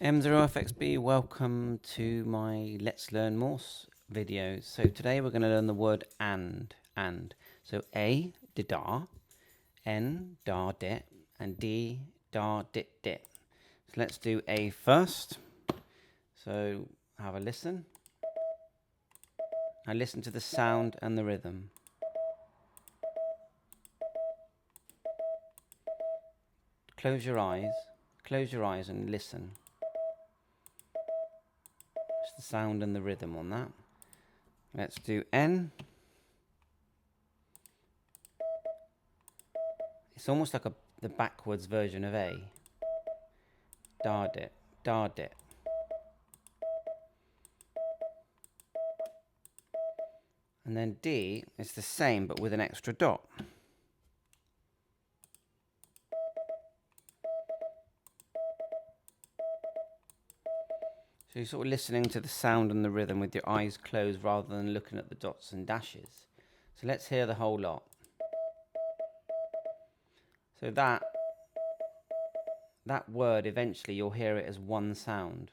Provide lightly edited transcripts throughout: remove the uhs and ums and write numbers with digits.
M0FXB, welcome to my Let's Learn Morse video. So today we're going to learn the word and. So A, da, N, da, dit, and D, da, dit. So let's do A first. So have a listen. Now listen to the sound and the rhythm. Close your eyes and listen. It's the sound and the rhythm on that. Let's do N. It's almost like the backwards version of A. Da, dit, da, dit. And then D is the same but with an extra dot. So you're sort of listening to the sound and the rhythm with your eyes closed rather than looking at the dots and dashes. So let's hear the whole lot. So that word, eventually you'll hear it as one sound.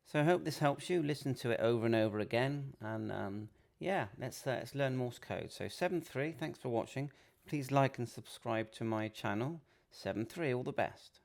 So I hope this helps you. Listen to it over and over again, and yeah, let's learn Morse code. So 7-3, thanks for watching. Please like and subscribe to my channel. 7-3, all the best.